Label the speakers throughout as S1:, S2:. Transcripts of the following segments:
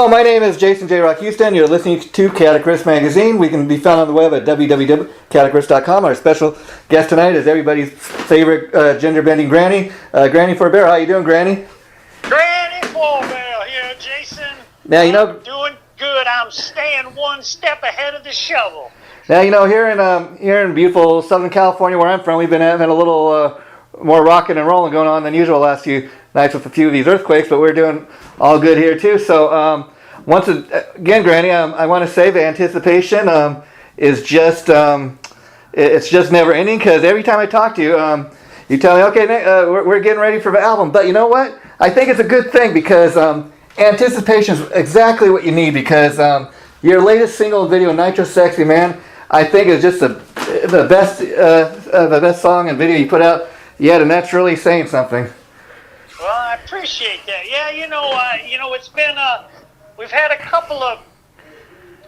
S1: Hello, my name is Jason J. Rock Houston. You're listening to Riffs Magazine. We can be found on the web at www.chaoticriffs.com. Our special guest tonight is everybody's favorite gender-bending Granny, Granny Forbear. How you doing, Granny?
S2: Granny Forbear here, Jason.
S1: Now, you know,
S2: I'm doing good. I'm staying one step ahead of the shovel.
S1: Now, you know, here in beautiful Southern California, where I'm from, we've been having a little more rocking and rolling going on than usual the last few nights with a few of these earthquakes, but we're doing all good here too. So once again, Granny, I want to say the anticipation is just it's just never ending, because every time I talk to you, you tell me, okay, we're getting ready for the album. But you know what? I think it's a good thing, because anticipation is exactly what you need, because your latest single video, Nitro Sexy, man, I think is just the best song and video you put out yet, and that's really saying something.
S2: Well, I appreciate that. Yeah, you know, it's been we've had a couple of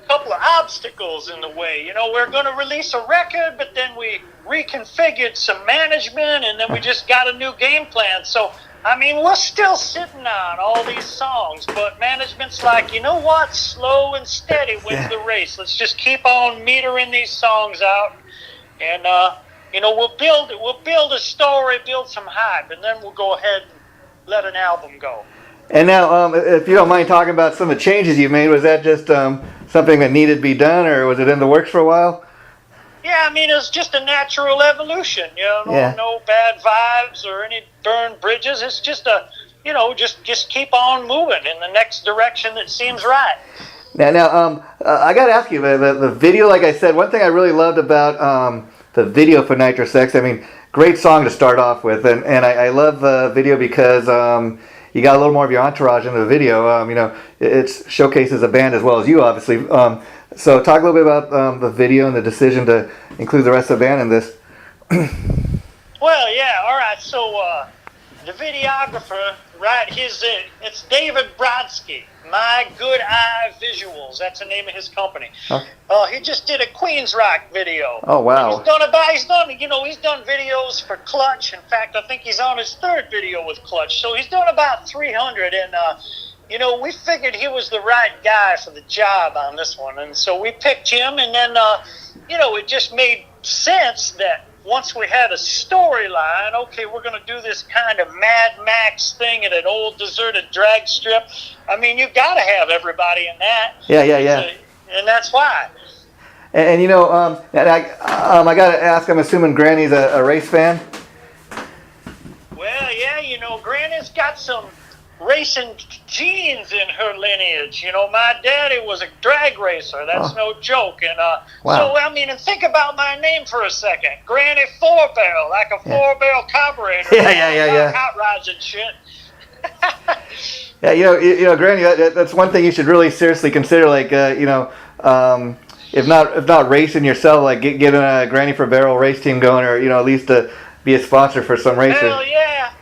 S2: obstacles in the way. You know, we're going to release a record, but then we reconfigured some management, and then we just got a new game plan. So, I mean, we're still sitting on all these songs, but management's like, you know what? Slow and steady wins the race. Let's just keep on metering these songs out, and you know, we'll build a story, build some hype, and then we'll go ahead and let an album go.
S1: And now, if you don't mind talking about some of the changes you've made, was that just something that needed to be done, or was it in the works for a while?
S2: Yeah, I mean, it's just a natural evolution, you know, no bad vibes or any burned bridges. It's just you know, just keep on moving in the next direction that seems right. Now,
S1: I got to ask you, the video, like I said, one thing I really loved about the video for Nitro Sexy, I mean, great song to start off with, and I love the video because you got a little more of your entourage in the video. You know, it showcases a band as well as you, obviously. So talk a little bit about the video and the decision to include the rest of the band in this.
S2: Well, yeah, all right. So the videographer, right? It's David Brodsky. My Good Eye Visuals. That's the name of his company. Okay. He just did a Queens Rock video.
S1: Oh wow!
S2: He's done videos for Clutch. In fact, I think he's on his third video with Clutch. So he's done about 300, and you know, we figured he was the right guy for the job on this one, and so we picked him. And then you know, it just made sense that once we had a storyline, okay, we're going to do this kind of Mad Max thing at an old deserted drag strip. I mean, you've got to have everybody in that.
S1: Yeah.
S2: And that's why.
S1: And you know, I got to ask, I'm assuming Granny's a race fan?
S2: Well, yeah, you know, Granny's got some racing genes in her lineage. You know, my daddy was a drag racer. That's no joke. And
S1: wow.
S2: So, I mean, and think about my name for a second. Granny Four-Barrel, like a four-barrel carburetor.
S1: Yeah.
S2: Hot rods and shit.
S1: Yeah, you know, Granny, that's one thing you should really seriously consider. Like, you know, if not racing yourself, like getting a Granny for Barrel race team going, or you know, at least to be a sponsor for some racers.
S2: Hell yeah,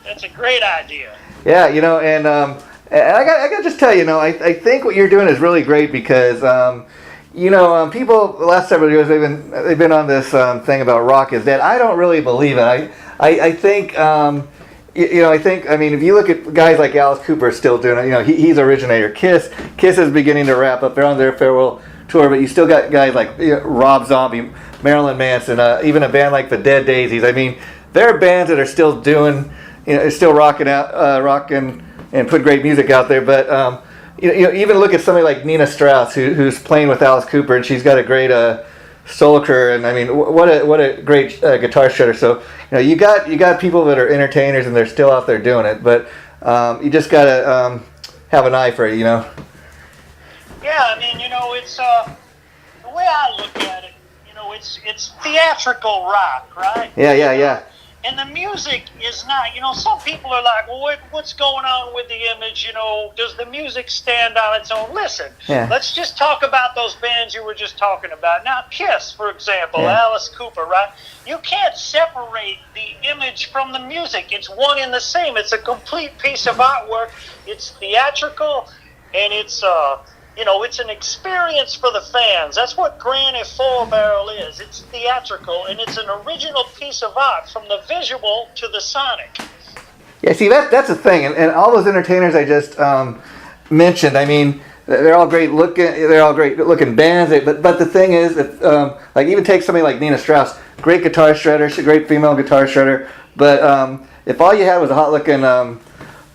S2: that's a great idea.
S1: Yeah, you know, and I got to just tell you, I think what you're doing is really great, because you know, people the last several years they've been on this thing about rock is dead. I don't really believe it. I think you know, I mean, if you look at guys like Alice Cooper still doing it, you know, he's originator. Kiss is beginning to wrap up. They're on their farewell tour, but you still got guys like Rob Zombie, Marilyn Manson, even a band like the Dead Daisies. I mean, there are bands that are still doing, you know, still rocking and put great music out there. But you know, even look at somebody like Nita Straus, who's playing with Alice Cooper, and she's got a great solo career. And I mean, what a great guitar shredder. So you know, you got people that are entertainers and they're still out there doing it. But you just gotta have an eye for it, you know.
S2: Yeah, I mean, you know, it's the way I look at it. You know, it's theatrical rock, right?
S1: Yeah.
S2: And the music is not, you know, some people are like, well, what's going on with the image? You know, does the music stand on its own? Listen, let's just talk about those bands you were just talking about. Now, Kiss, for example, Alice Cooper, right? You can't separate the image from the music. It's one and the same. It's a complete piece of artwork. It's theatrical, and it's you know, it's an experience for the fans. That's what Granny Four-Barrel is. It's theatrical, and it's an original piece of art, from the visual to the sonic.
S1: Yeah, see, that's the thing. And all those entertainers I just mentioned, I mean, they're all great looking. They're all great looking bands. But the thing is, like even take somebody like Nita Straus, great guitar shredder. She's a great female guitar shredder. But if all you had was a hot looking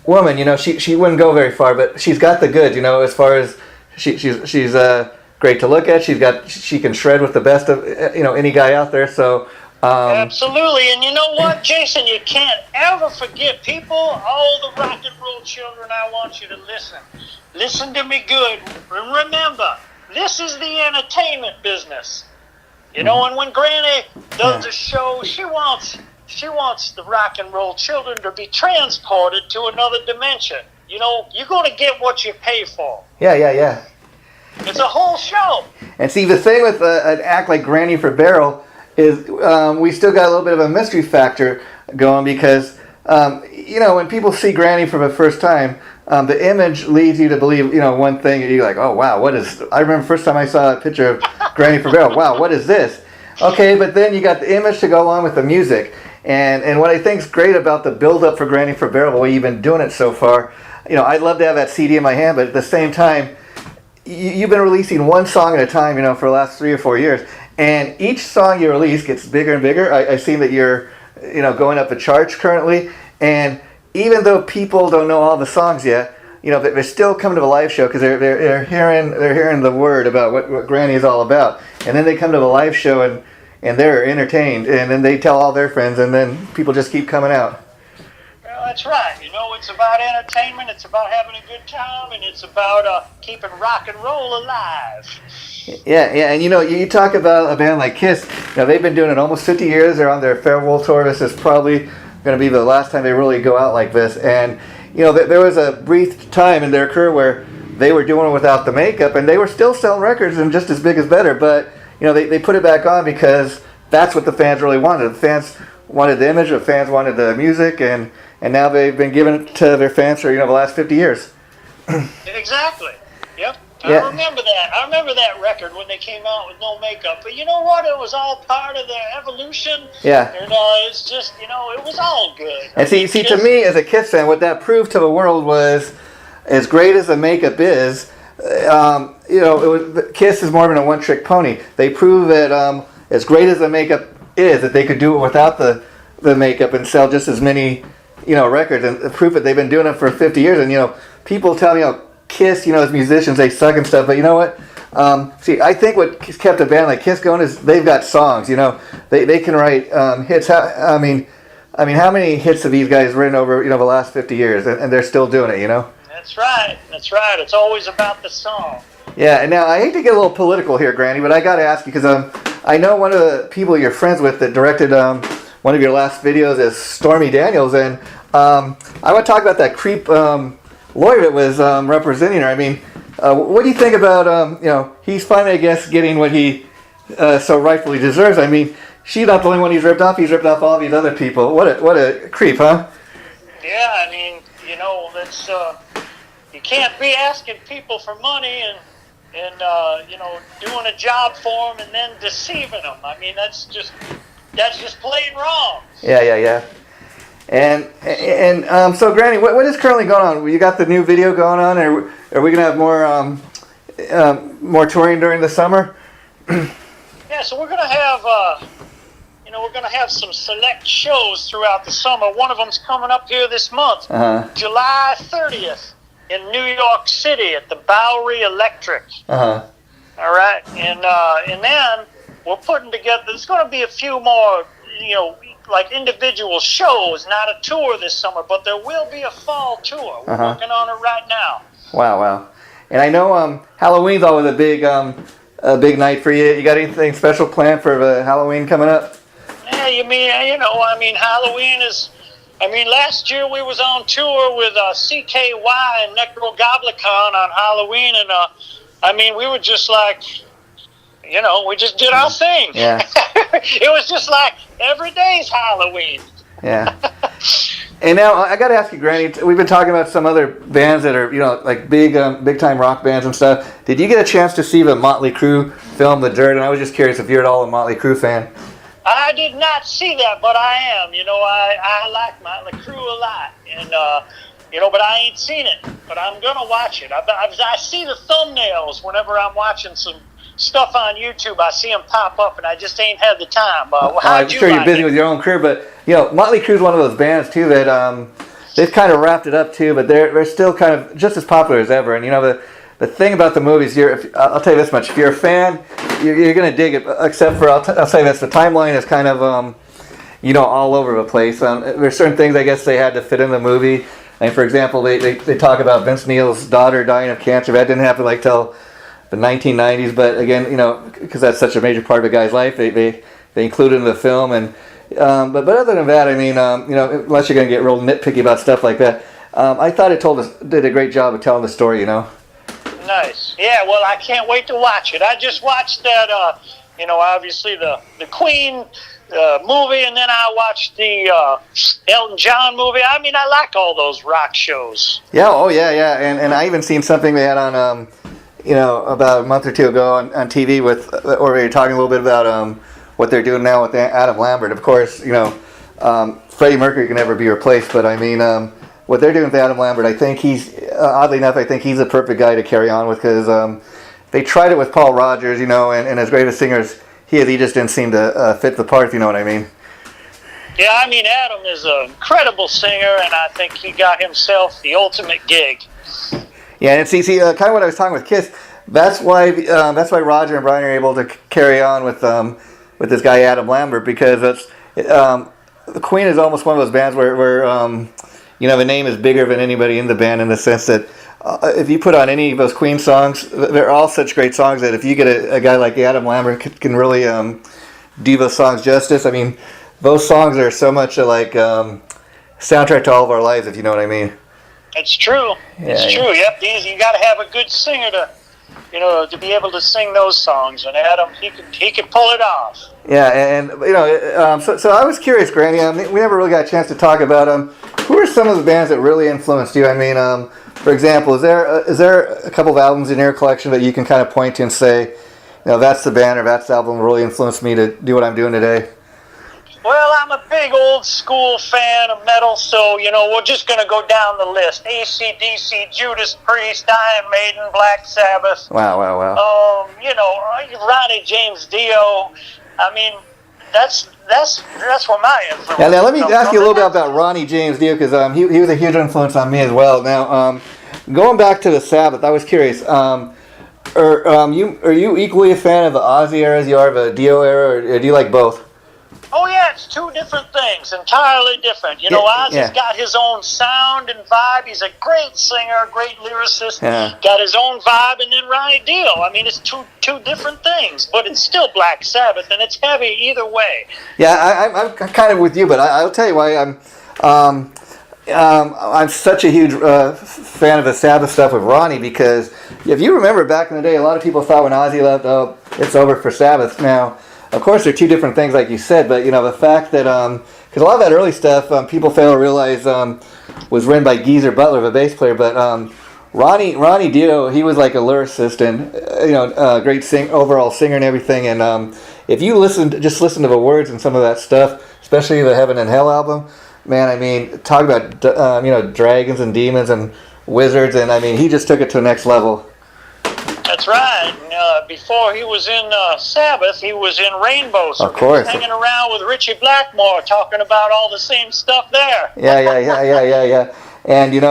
S1: woman, you know, she wouldn't go very far. But she's got the goods, you know, as far as she's great to look at. She can shred with the best of any guy out there. So.
S2: Absolutely, and you know what, Jason? You can't ever forget, people, all the rock and roll children, I want you to listen. Listen to me good. Remember, this is the entertainment business. You know, and when Granny does a show, she wants the rock and roll children to be transported to another dimension. You know, you're going to get what you pay for.
S1: Yeah.
S2: It's a whole show.
S1: And see, the thing with an act like Granny for Barrel is we still got a little bit of a mystery factor going because, when people see Granny for the first time, the image leads you to believe, one thing. You're like, oh, wow, I remember first time I saw a picture of Granny for Barrel. Wow, what is this? Okay, but then you got the image to go along with the music. And what I think is great about the build-up for Granny for Barrel, the way you've been doing it so far, I'd love to have that CD in my hand, but at the same time, you've been releasing one song at a time, for the last 3 or 4 years. And each song you release gets bigger and bigger. I've seen that you're, going up the charts currently. And even though people don't know all the songs yet, they're still coming to the live show because they're hearing the word about what Granny is all about. And then they come to the live show and they're entertained. And then they tell all their friends, and then people just keep coming out.
S2: Well, that's right. It's about entertainment. It's about having a good time, and it's about keeping rock and roll alive.
S1: Yeah, and you talk about a band like Kiss. They've been doing it almost 50 years. They're on their farewell tour. This is probably going to be the last time they really go out like this. And there was a brief time in their career where they were doing it without the makeup, and they were still selling records and just as big as better. But they put it back on because that's what the fans really wanted. The fans wanted the image. The fans wanted the music, and now they've been giving it to their fans for the last 50 years.
S2: Exactly. Yep. I remember that. I remember that record when they came out with no makeup. But you know what? It was all part of their evolution. Yeah. And it's just, it was all good.
S1: And see, to me as a Kiss fan, what that proved to the world was, as great as the makeup is, Kiss is more than a one-trick pony. They proved that as great as the makeup is, that they could do it without the makeup and sell just as many, records. And proof that they've been doing it for 50 years. And people tell me, Kiss, as musicians, they suck and stuff, but you know what? I think what kept a band like Kiss going is they've got songs. They can write hits. How many hits have these guys written over the last 50 years, and they're still doing it.
S2: That's right. It's always about the song.
S1: Yeah, and now I hate to get a little political here, Granny, but I got to ask you because I know one of the people you're friends with that directed one of your last videos is Stormy Daniels, and I want to talk about that creep. Lawyer that was representing her. I mean, what do you think about, he's finally, I guess, getting what he so rightfully deserves. I mean, she's not the only one he's ripped off all these other people. What a creep, huh?
S2: Yeah, I mean, that's, you can't be asking people for money and doing a job for them and then deceiving them. I mean, that's just plain wrong.
S1: Yeah. And so, Granny, what is currently going on? You got the new video going on, or are we gonna have more touring during the summer?
S2: Yeah, so we're gonna have some select shows throughout the summer. One of them's coming up here this month, July 30th, in New York City at the Bowery Electric. All right, and then we're putting together. There's going to be a few more, like individual shows, not a tour this summer, but there will be a fall tour. We're working on it right now. Wow.
S1: And I know Halloween's always a big night for you. You got anything special planned for Halloween coming up?
S2: Yeah, Halloween is... last year we was on tour with CKY and Necrogoblicon on Halloween, and we were just like... we just did our thing. Yeah. It was just like every day's Halloween.
S1: Yeah. And now I got to ask you, Granny. We've been talking about some other bands that are, like big time rock bands and stuff. Did you get a chance to see the Motley Crue film, The Dirt? And I was just curious if you're at all a Motley Crue fan.
S2: I did not see that, but I am. I like Motley Crue a lot, and but I ain't seen it. but I'm gonna watch it. I see the thumbnails whenever I'm watching some stuff on YouTube. I see them pop up, and I just ain't had the time.
S1: I'm sure you're busy with your own career, but Motley Crue's one of those bands too that they've kind of wrapped it up too, but they're still kind of just as popular as ever. And the thing about the movies, I'll tell you this much: if you're a fan, you're gonna dig it. Except for I'll say this: the timeline is kind of all over the place. There's certain things I guess they had to fit in the movie. And for example, they talk about Vince Neil's daughter dying of cancer. That didn't happen till the 1990s. But again, because that's such a major part of the guy's life, they included in the film. And but other than that, I mean, unless you're going to get real nitpicky about stuff like that, I thought it did a great job of telling the story.
S2: Nice. Yeah. Well, I can't wait to watch it. I just watched that. Obviously the Queen movie, and then I watched the Elton John movie. I mean, I like all those rock shows.
S1: Yeah, and I even seen something they had on, about a month or two ago on TV or they were talking a little bit about what they're doing now with Adam Lambert. Of course, Freddie Mercury can never be replaced, but I mean, what they're doing with Adam Lambert, I think oddly enough, I think he's a perfect guy to carry on with because they tried it with Paul Rodgers, and as great a singer as he just didn't seem to fit the part, if you know what I mean.
S2: Yeah, I mean, Adam is an incredible singer, and I think he got himself the ultimate gig.
S1: Yeah, and see, kind of what I was talking with Kiss. That's why Roger and Brian are able to carry on with this guy Adam Lambert, because the Queen is almost one of those bands where the name is bigger than anybody in the band, in the sense that if you put on any of those Queen songs, they're all such great songs that if you get a guy like Adam Lambert can really do those songs justice. I mean, those songs are so much like soundtrack to all of our lives, if you know what I mean.
S2: It's true. Yeah, it's true. Yep. You got to have a good singer to be able to sing those songs, and Adam, he can pull it off.
S1: Yeah, and so I was curious, Granny. We never really got a chance to talk about who are some of the bands that really influenced you. I mean, for example, is there a couple of albums in your collection that you can kind of point to and say, that's the band or that's the album that really influenced me to do what I'm doing today?
S2: Well, I'm a big old school fan of metal, so, we're just going to go down the list. AC/DC, Judas Priest, Iron Maiden, Black Sabbath.
S1: Wow.
S2: Ronnie James Dio. I mean, that's where my influence.
S1: Yeah, now let me ask you a little bit about Ronnie James Dio, because he was a huge influence on me as well. Now, going back to the Sabbath, I was curious. Are you equally a fan of the Ozzy era as you are of the Dio era, or do you like both?
S2: Oh yeah, it's two different things, entirely different. Ozzy's got his own sound and vibe. He's a great singer, great lyricist. Yeah. Got his own vibe, and then Ronnie Dio. I mean, it's two different things, but it's still Black Sabbath, and it's heavy either way. Yeah,
S1: I'm kind of with you, but I'll tell you why I'm such a huge fan of the Sabbath stuff with Ronnie, because if you remember back in the day, a lot of people thought when Ozzy left, it's over for Sabbath. Now, of course, they're two different things, like you said, but the fact that because a lot of that early stuff people fail to realize was written by Geezer Butler, the bass player, but Ronnie Dio, he was like a lyricist and great overall singer and everything. And if you listen to the words and some of that stuff, especially the Heaven and Hell album, man, I mean, talk about dragons and demons and wizards, and I mean, he just took it to the next level.
S2: That's right. Before he was in Sabbath, he was in Rainbow. So
S1: of course.
S2: He was hanging around with Richie Blackmore, talking about all the same stuff there.
S1: Yeah. And a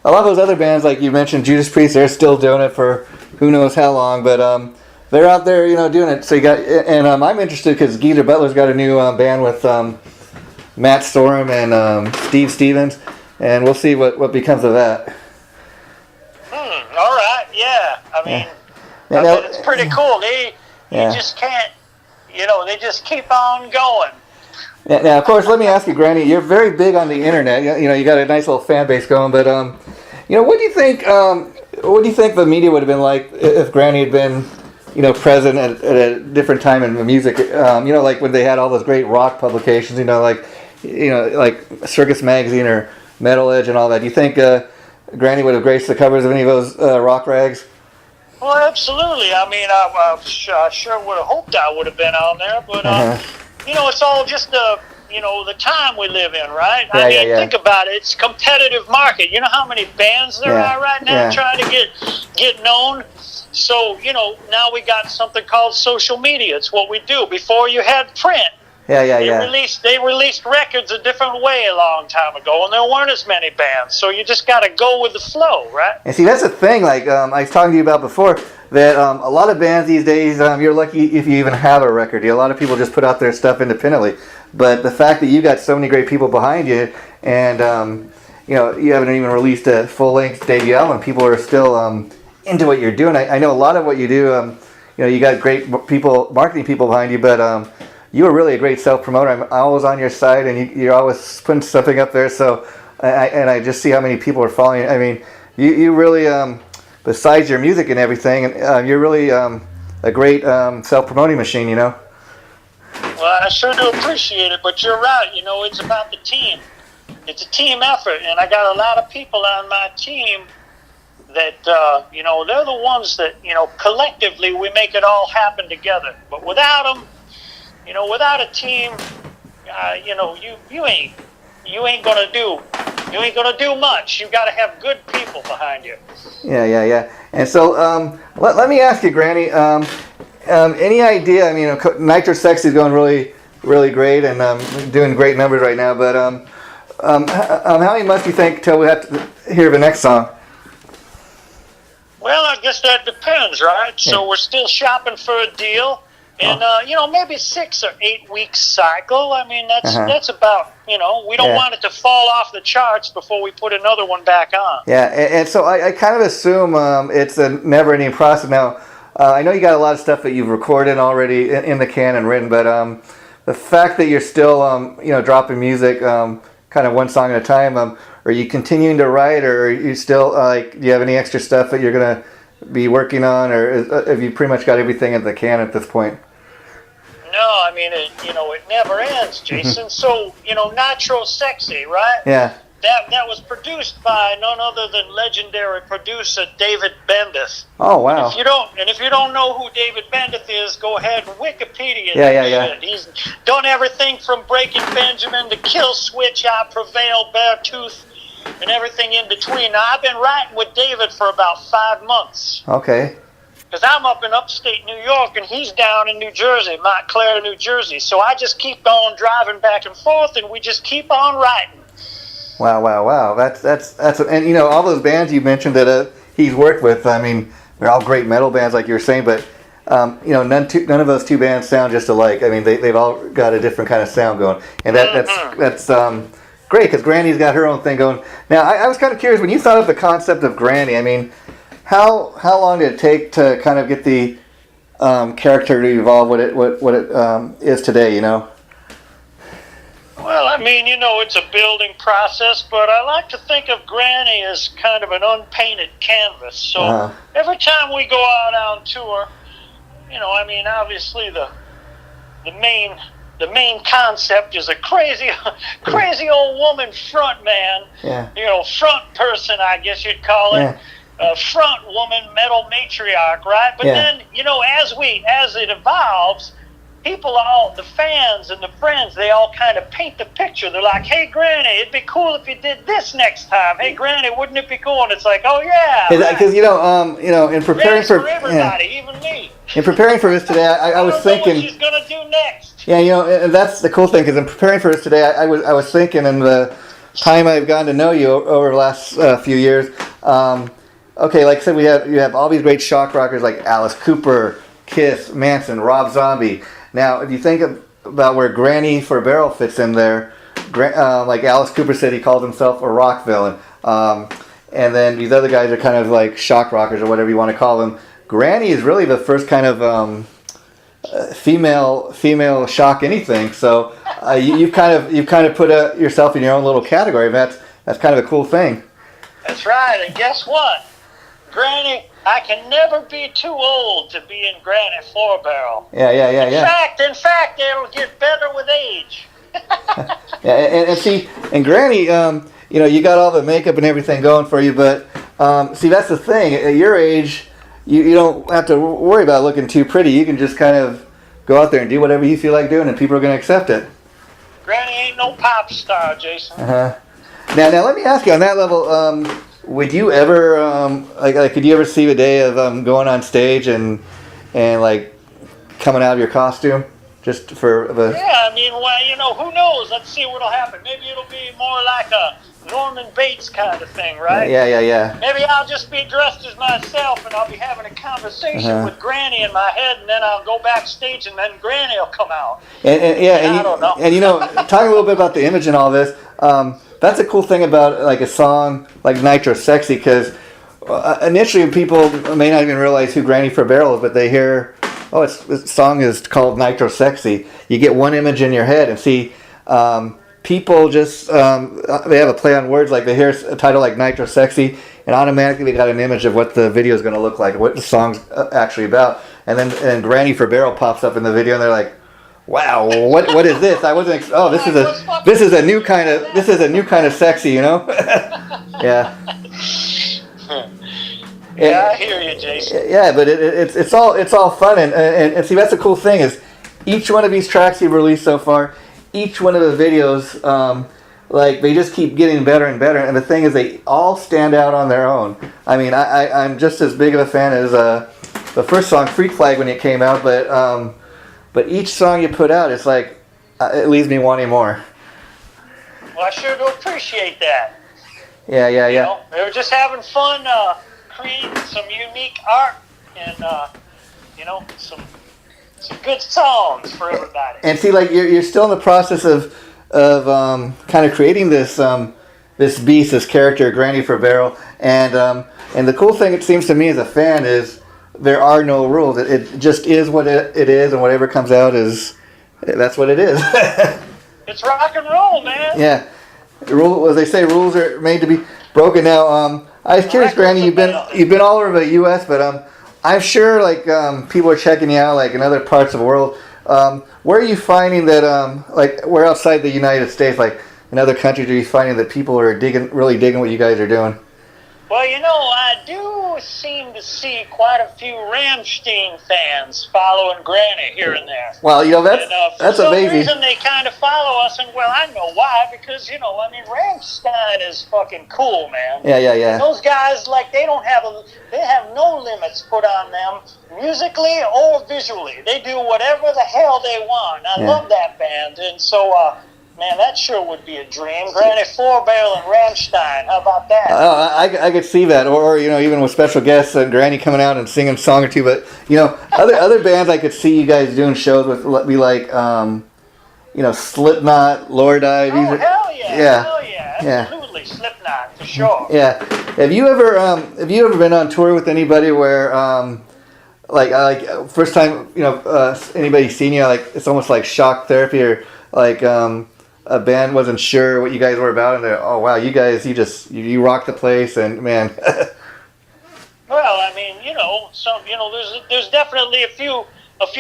S1: lot of those other bands, like you mentioned, Judas Priest, they're still doing it for who knows how long, but they're out there, doing it. So you got, and I'm interested because Geezer Butler's got a new band with Matt Sorum and Steve Stevens, and we'll see what becomes of that.
S2: All right, yeah. I mean, it's pretty cool. You just can't, they just keep on going.
S1: Now, of course, let me ask you, Granny, you're very big on the internet. You got a nice little fan base going, but what do you think? What do you think the media would have been like if Granny had been, present at a different time in the music? Like when they had all those great rock publications. Like Circus Magazine or Metal Edge and all that. Do you think Granny would have graced the covers of any of those rock rags?
S2: Well, absolutely. I mean, I sure would have hoped I would have been on there, but it's all just a the time we live in, right? Think about it. It's a competitive market. You know how many bands there are right now trying to get known? So, now we got something called social media. It's what we do. Before you had print. They released records a different way a long time ago, and there weren't as many bands. So you just got to go with the flow, right?
S1: And see, that's the thing. Like I was talking to you about before, that a lot of bands these days, you're lucky if you even have a record. A lot of people just put out their stuff independently. But the fact that you got so many great people behind you, and you haven't even released a full-length debut album, people are still into what you're doing. I know a lot of what you do. You got great people, marketing people behind you, but you were really a great self-promoter. I'm always on your side, and you're always putting something up there. So, I just see how many people are following you. I mean, you really, besides your music and everything, you're really a great self-promoting machine.
S2: Well, I sure do appreciate it, but you're right. It's about the team. It's a team effort, and I got a lot of people on my team that, they're the ones that, collectively we make it all happen together. But without them, without a team, you ain't gonna do much. You got to have good people behind you.
S1: Yeah. And so, let me ask you, Granny. Any idea? I mean, Nitro Sexy is going really, really great, and doing great numbers right now. But how many months do you think till we have to hear the next song?
S2: Well, I guess that depends, right? Yeah. So we're still shopping for a deal. And, maybe 6 or 8 weeks cycle. I mean, that's about, we don't want it to fall off the charts before we put another one back on.
S1: Yeah, and so I kind of assume it's a never-ending process. Now, I know you got a lot of stuff that you've recorded already in the can and written, but the fact that you're still, dropping music kind of one song at a time, are you continuing to write, or are you still, do you have any extra stuff that you're going to be working on, or have you pretty much got everything in the can at this point?
S2: No, I mean, it never ends, Jason. So, Nitro Sexy, right?
S1: Yeah.
S2: That was produced by none other than legendary producer David Bendeth.
S1: Oh, wow.
S2: And if you don't know who David Bendeth is, go ahead and Wikipedia.
S1: Yeah.
S2: He's done everything from Breaking Benjamin to Kill Switch, I Prevail, Beartooth, and everything in between. Now, I've been writing with David for about 5 months.
S1: Okay.
S2: Because I'm up in upstate New York, and he's down in New Jersey, Montclair, New Jersey. So I just keep on driving back and forth, and we just keep on writing.
S1: Wow. That's and all those bands you mentioned that he's worked with. I mean, they're all great metal bands, like you were saying, but none of those two bands sound just alike. I mean, they've all got a different kind of sound going, and that's great, because Granny's got her own thing going. Now, I was kind of curious when you thought of the concept of Granny. I mean, how long did it take to kind of get the character to evolve what it is today?
S2: Well, I mean, it's a building process, but I like to think of Granny as kind of an unpainted canvas. So every time we go out on tour, obviously the main concept is a crazy old woman front man.
S1: Yeah.
S2: Front person, I guess you'd call it. Yeah. Front woman metal matriarch, right? But then, as it evolves, the fans and the friends, they all kind of paint the picture. They're like, "Hey, Granny, it'd be cool if you did this next time. Hey, Granny, wouldn't it be cool?" And it's like, "Oh yeah."
S1: Because in preparing for
S2: everybody, even me.
S1: In preparing for this today, I was thinking,
S2: what she's gonna do next.
S1: Yeah, and that's the cool thing, because in preparing for this today, I was thinking, in the time I've gotten to know you over the last few years. Okay, like I said, you have all these great shock rockers like Alice Cooper, Kiss, Manson, Rob Zombie. Now, if you think about where Granny for Barrel fits in there, like Alice Cooper said, he called himself a rock villain. And then these other guys are kind of like shock rockers, or whatever you want to call them. Granny is really the first kind of female shock anything. So you've kind of put yourself in your own little category. That's kind of a cool thing.
S2: That's right. And guess what, Granny? I can never be too old to be in Granny 4-barrel.
S1: Yeah.
S2: In fact, it'll get better with age.
S1: Yeah, and see, and Granny, you got all the makeup and everything going for you, but see, that's the thing. At your age, you don't have to worry about looking too pretty. You can just kind of go out there and do whatever you feel like doing, and people are going to accept it.
S2: Granny ain't no pop star, Jason.
S1: Now let me ask you on that level. Would you ever like could you ever see a day of going on stage and like coming out of your costume just for the?
S2: Yeah, I mean, well, who knows? Let's see what'll happen. Maybe it'll be more like a Norman Bates kind of thing, right?
S1: Yeah.
S2: Maybe I'll just be dressed as myself and I'll be having a conversation with Granny in my head, and then I'll go backstage and then Granny will come out. I don't know.
S1: And talking a little bit about the image and all this, that's a cool thing about like a song like Nitro Sexy, because initially people may not even realize who Granny for a Barrel is, but they hear, oh, this song is called Nitro Sexy. You get one image in your head, and see, people just, they have a play on words, like they hear a title like Nitro Sexy, and automatically they got an image of what the video is going to look like, what the song's actually about. And then Granny for Barrel pops up in the video, and they're like, wow, what is this? I wasn't. This is a new kind of sexy, Yeah.
S2: Yeah, I hear you, Jason.
S1: Yeah, but it's all fun, and see, that's the cool thing is each one of these tracks you've released so far, each one of the videos, like they just keep getting better and better. And the thing is, they all stand out on their own. I mean, I'm just as big of a fan as the first song, Freak Flag, when it came out, but each song you put out, it's like it leaves me wanting more.
S2: Well, I sure do appreciate that.
S1: Yeah.
S2: We were just having fun creating some unique art and some good songs for everybody.
S1: And see, like you're still in the process of kind of creating this beast, this character, Granny for Barrel, and the cool thing, it seems to me as a fan, is there are no rules. It just is what it is, and whatever comes out that's what it is.
S2: It's rock and roll, man.
S1: Yeah, as they say, rules are made to be broken. Now, I was curious, Granny, you've been all over the U.S., but I'm sure like people are checking you out like in other parts of the world. Where are you finding that like where outside the United States, like in other countries, are you finding that people are really digging what you guys are doing?
S2: Well, I do seem to see quite a few Rammstein fans following Granny here and there.
S1: Well, that's
S2: for some
S1: amazing.
S2: reason they kind of follow us, and well, I know why, because Rammstein is fucking cool, man.
S1: Yeah.
S2: And those guys, like, they have no limits put on them, musically or visually. They do whatever the hell they want. I love that band, and so. Man, that sure would be a dream. Granny 4-Barrel and Rammstein. How about that?
S1: I could see that, or even with special guests and Granny coming out and singing a song or two. But other bands I could see you guys doing shows with, be like Slipknot, Lord Eye.
S2: Oh hell yeah! Absolutely, Slipknot for sure.
S1: Yeah. Have you ever been on tour with anybody where like first time anybody seen you, like it's almost like shock therapy, or like a band wasn't sure what you guys were about, and they're, oh wow, you guys, you rock the place, and man.
S2: Well, I mean, there's definitely a few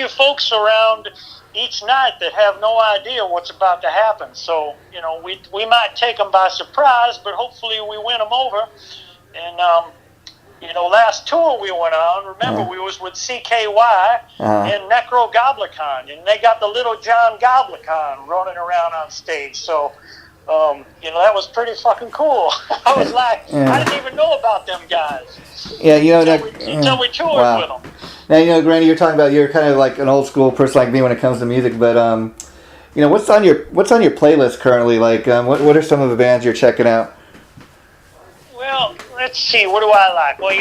S2: folks around each night that have no idea what's about to happen. So, we might take them by surprise, but hopefully we win them over. And last tour we went on, remember, we was with CKY and Necro Goblicon, and they got the Little John Goblicon running around on stage. So, that was pretty fucking cool. I was like, I didn't even know about them guys.
S1: Yeah,
S2: until we toured with them.
S1: Now, Granny, you're talking about, you're kind of like an old school person like me when it comes to music, but what's on your playlist currently? Like, what are some of the bands you're checking out?
S2: Well, let's see. What do I like? Well,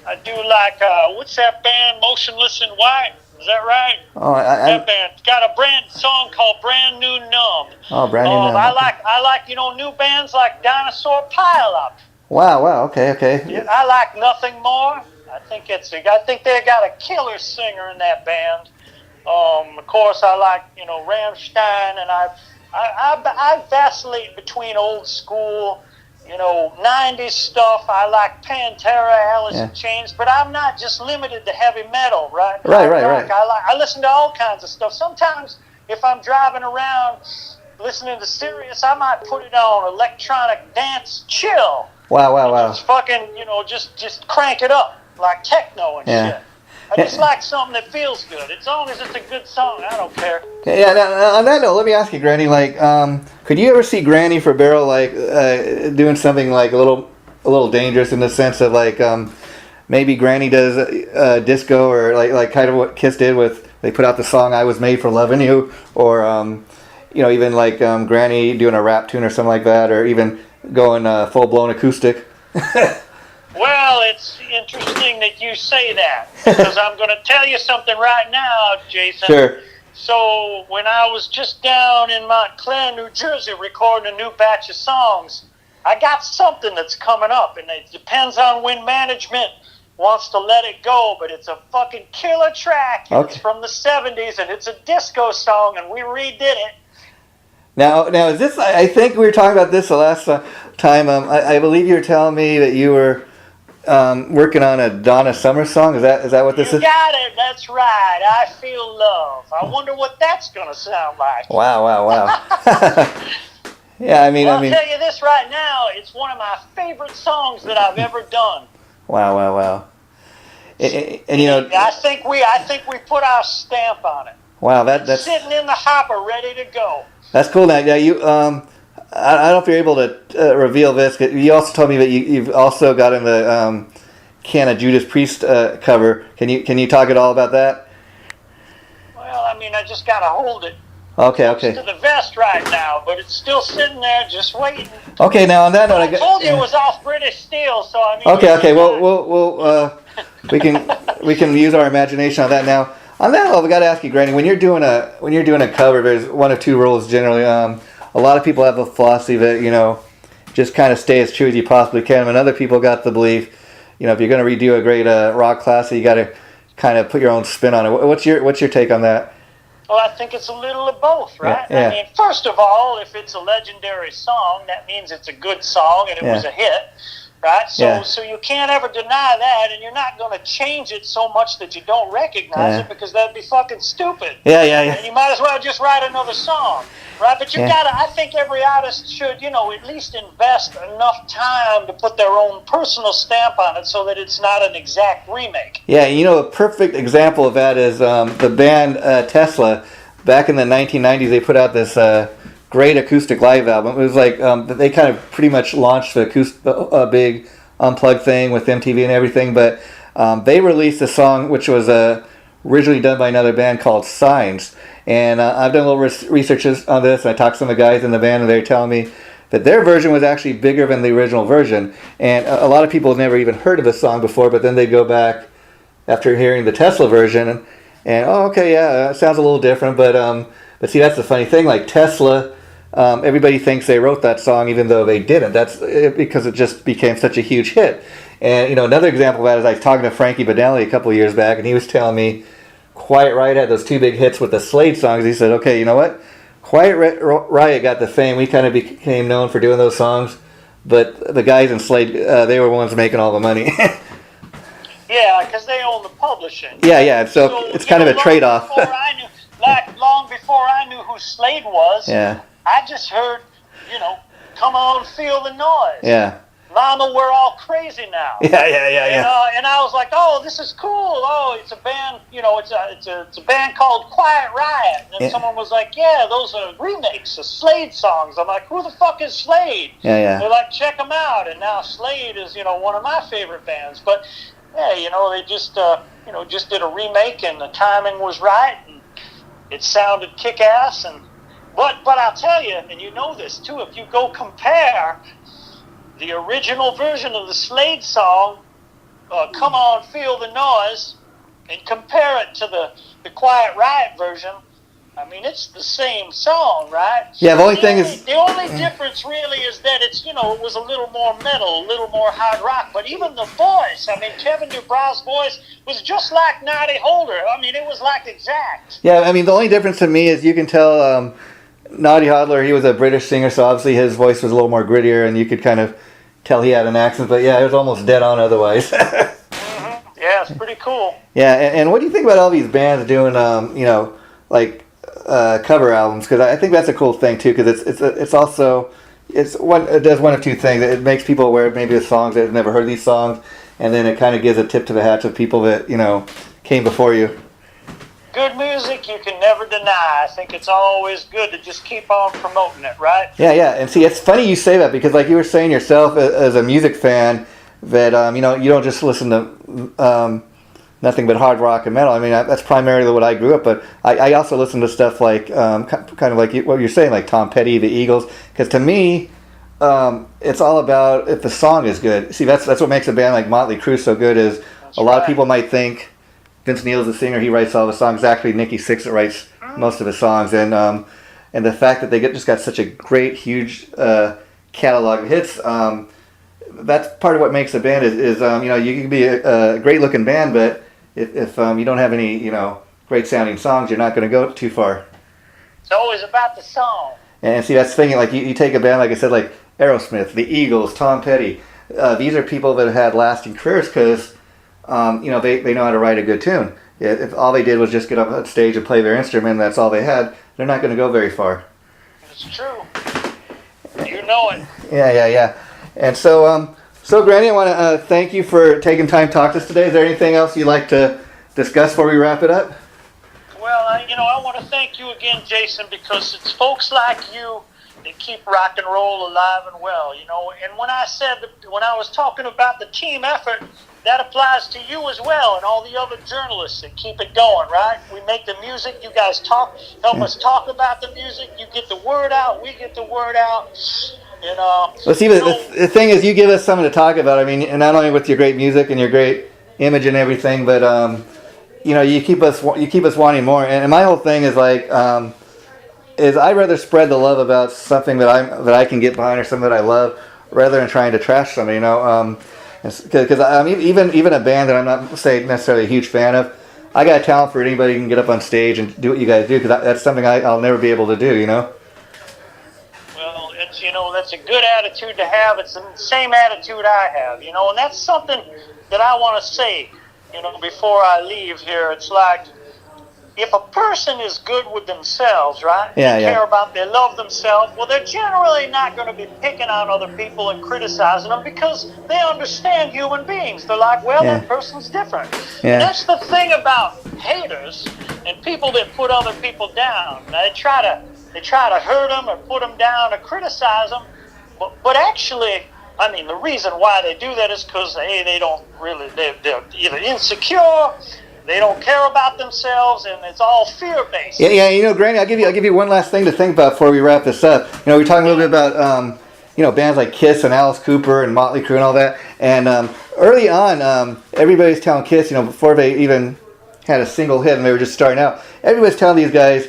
S2: I do like, what's that band, Motionless in White? Is that right?
S1: Oh,
S2: that band's got a song called Brand New Numb.
S1: Oh, Brand New Numb.
S2: I like new bands like Dinosaur Pile Up.
S1: Wow, okay.
S2: Yeah, I like Nothing More. I think they got a killer singer in that band. Of course, I like, Rammstein, and I vacillate between old school, 90s stuff. I like Pantera, Alice in Chains, but I'm not just limited to heavy metal, right?
S1: Right.
S2: I listen to all kinds of stuff. Sometimes if I'm driving around listening to Sirius, I might put it on electronic dance chill.
S1: Wow.
S2: Just fucking, just crank it up like techno and shit. I just like something that feels good. As long as it's a good song, I don't care.
S1: Yeah. Now, on that note, let me ask you, Granny. Like, could you ever see Granny for Barrel like doing something like a little dangerous in the sense of like maybe Granny does disco or like kind of what Kiss did with they put out the song "I Was Made for Loving You" or even like Granny doing a rap tune or something like that, or even going full blown acoustic.
S2: Well, it's interesting that you say that, because I'm going to tell you something right now, Jason.
S1: Sure.
S2: So, when I was just down in Montclair, New Jersey, recording a new batch of songs, I got something that's coming up, and it depends on when management wants to let it go, but it's a fucking killer track. Okay. It's from the 70s, and it's a disco song, and we redid it.
S1: Now is this, I think we were talking about this the last time, I believe you were telling me that you were working on a Donna Summer song. Is that what this is?
S2: You got it. That's right. I Feel Love. I wonder what that's going to sound like.
S1: Wow. Yeah, I mean,
S2: I'll tell you this right now. It's one of my favorite songs that I've ever done.
S1: Wow. And
S2: I think we put our stamp on it.
S1: Wow, that's
S2: sitting in the hopper, ready to go.
S1: That's cool. Now, you I don't know if you're able to reveal this. You also told me that you've also got in the Can of Judas Priest cover. Can you talk at all about that?
S2: Well, I mean, I just gotta hold it.
S1: Okay.
S2: To the vest right now, but it's still sitting there, just waiting.
S1: Okay, now on that note,
S2: I told you it was off British steel, so I mean.
S1: Okay. Well, we can use our imagination on that now. On that level, we got to ask you, Granny. When you're doing a cover, there's one of two rules generally. A lot of people have the philosophy that just kind of stay as true as you possibly can, and other people got the belief, if you're going to redo a great rock classic, you got to kind of put your own spin on it. What's your take on that?
S2: Well, I think it's a little of both, right?
S1: Yeah.
S2: I mean, first of all, if it's a legendary song, that means it's a good song and it was a hit. Right? So you can't ever deny that, and you're not going to change it so much that you don't recognize it, because that'd be fucking stupid.
S1: Yeah.
S2: And you might as well just write another song, right? But you gotta, I think every artist should, at least invest enough time to put their own personal stamp on it so that it's not an exact remake.
S1: Yeah, a perfect example of that is the band Tesla. Back in the 1990s, they put out this great acoustic live album. It was like they kind of pretty much launched the big unplugged thing with MTV and everything, but they released a song which was originally done by another band called Signs. And I've done a little research on this, and I talked to some of the guys in the band, and they're telling me that their version was actually bigger than the original version. And a lot of people have never even heard of this song before, but then they go back after hearing the Tesla version, and it sounds a little different, but see, that's the funny thing, like Tesla, everybody thinks they wrote that song even though they didn't. That's because it just became such a huge hit. And another example of that is I was talking to Frankie Banali a couple of years back, and he was telling me Quiet Riot had those two big hits with the Slade songs. He said, okay, you know what? Quiet Riot got the fame. We kind of became known for doing those songs, but the guys in Slade, they were the ones making all the money.
S2: Yeah, because they own the publishing.
S1: Yeah. So it's kind of a trade-off.
S2: Long before I knew who Slade was, I just heard, come on, feel the noise.
S1: Yeah.
S2: Mama, we're all crazy now.
S1: Yeah.
S2: And I was like, oh, this is cool. Oh, it's a band, it's a band called Quiet Riot. And someone was like, yeah, those are remakes of Slade songs. I'm like, who the fuck is Slade?
S1: Yeah.
S2: They're like, check them out. And now Slade is, one of my favorite bands. But they just did a remake, and the timing was right, and it sounded kick-ass. But I'll tell you, and you know this too, if you go compare the original version of the Slade song, Come On, Feel the Noise, and compare it to the Quiet Riot version, I mean, it's the same song, right?
S1: Yeah, the only
S2: difference really is that it's, it was a little more metal, a little more hard rock. But even the voice, I mean, Kevin DuBras' voice was just like Noddy Holder. I mean, it was like exact.
S1: Yeah, I mean, the only difference to me is you can tell Noddy Hodler, he was a British singer, so obviously his voice was a little more grittier, and you could kind of tell he had an accent. But yeah, it was almost dead on otherwise.
S2: Yeah, it's pretty cool.
S1: Yeah, and what do you think about all these bands doing, cover albums? Because I think that's a cool thing too. Because it does one of two things. It makes people aware of maybe the songs that have never heard these songs, and then it kind of gives a tip to the hat to people that came before you.
S2: Good music you can never deny. I think it's always good to just keep on promoting it, right?
S1: Yeah, yeah. And see, it's funny you say that because, like you were saying yourself, as a music fan, that you know, you don't just listen to nothing but hard rock and metal. I mean, that's primarily what I grew up. But I also listen to stuff like kind of like what you're saying, like Tom Petty, the Eagles. Because to me, it's all about if the song is good. See, that's what makes a band like Motley Crue so good. Is a lot of people might think Vince Neil's the singer, he writes all the songs. Actually, Nikki Sixx writes most of his songs, and the fact that they just got such a great, huge catalog of hits. That's part of what makes a band is you know, you can be a great looking band, but if you don't have any, you know, great sounding songs, you're not going to go too far.
S2: It's always about the song.
S1: And see, that's the thing. Like you take a band, like I said, like Aerosmith, the Eagles, Tom Petty. These are people that have had lasting careers because you know, they know how to write a good tune. If all they did was just get up on stage and play their instrument, and that's all they had, they're not going to go very far.
S2: It's true. You know it.
S1: Yeah. And so, Granny, I want to thank you for taking time to talk to us today. Is there anything else you'd like to discuss before we wrap it up?
S2: Well, you know, I want to thank you again, Jason, because it's folks like you that keep rock and roll alive and well, you know. And when I was talking about the team effort, that applies to you as well and all the other journalists that keep it going, right? We make the music, you guys help us talk about the music, you get the word out, we get the word out. You know,
S1: well, see, the thing is, you give us something to talk about. I mean, and not only with your great music and your great image and everything, but you know, you keep us wanting more. And my whole thing is like, is I'd rather spread the love about something that I can get behind or something that I love, rather than trying to trash something. You know, because even a band that I'm not say necessarily a huge fan of, I got a talent for anybody who can get up on stage and do what you guys do. Because that's something I'll never be able to do. You know.
S2: You know, that's a good attitude to have. It's the same attitude I have, you know, and that's something that I want to say, you know, before I leave here. It's like, if a person is good with themselves, right?
S1: Yeah.
S2: They love themselves, well, they're generally not going to be picking on other people and criticizing them because they understand human beings. They're like, well, that person's different.
S1: Yeah.
S2: And that's the thing about haters and people that put other people down. They try to hurt them or put them down or criticize them. But actually, I mean, the reason why they do that is because, hey, they're either insecure, they don't care about themselves, and it's all fear-based.
S1: Yeah. You know, Granny, I'll give you one last thing to think about before we wrap this up. You know, we're talking a little bit about you know, bands like Kiss and Alice Cooper and Motley Crue and all that. And early on, everybody's telling Kiss, you know, before they even had a single hit and they were just starting out, everybody's telling these guys,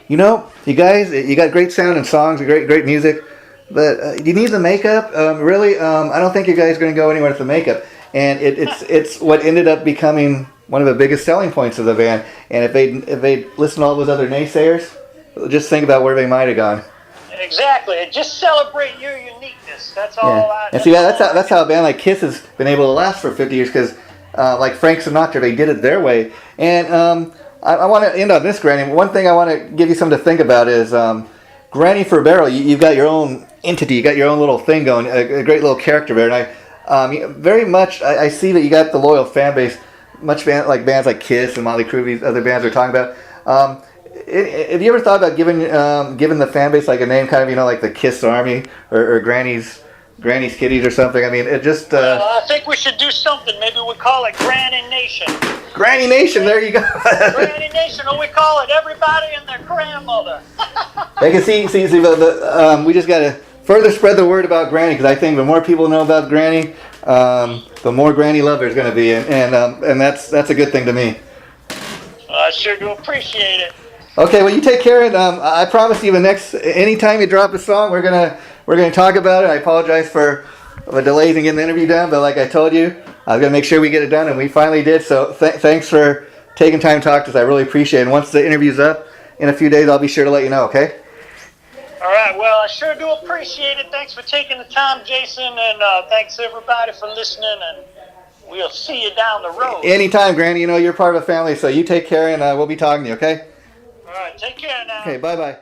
S1: you know, you guys, you got great sound and songs, great music, but you need the makeup. Really, I don't think you guys are going to go anywhere with the makeup. And it's what ended up becoming one of the biggest selling points of the band. And if they listen to all those other naysayers, just think about where they might have gone.
S2: Exactly. Just celebrate your uniqueness. That's all.
S1: And see, that's how a band like Kiss has been able to last for 50 years because, like Frank Sinatra, they did it their way. And I want to end on this, Granny. One thing I want to give you something to think about is Granny Forbero. You've got your own entity. You got your own little thing going. A great little character there. And very much I see that you got the loyal fan base. Much like bands like Kiss and Motley Crue, these other bands we're talking about. Have you ever thought about giving the fan base like a name, kind of, you know, like the Kiss Army or Granny's Kitties or something? I mean, it just...
S2: I think we should do something. Maybe we call it Granny Nation.
S1: Granny Nation, there you go.
S2: Granny Nation, or we call it everybody and their grandmother.
S1: I can see, we just got to further spread the word about Granny, because I think the more people know about Granny, the more Granny love there's going to be, and that's a good thing to me.
S2: I sure do appreciate it.
S1: Okay, well, you take care, and I promise you, anytime you drop a song, we're gonna talk about it. I apologize for the delays in getting the interview done, but like I told you, I was gonna make sure we get it done, and we finally did. So thanks for taking time to talk to us. I really appreciate it. And once the interview's up in a few days, I'll be sure to let you know. Okay?
S2: All right. Well, I sure do appreciate it. Thanks for taking the time, Jason, and thanks everybody for listening. And we'll see you down the road.
S1: Anytime, Granny. You know you're part of a family, so you take care, and we'll be talking to you. Okay?
S2: All right. Take care now.
S1: Okay. Bye-bye.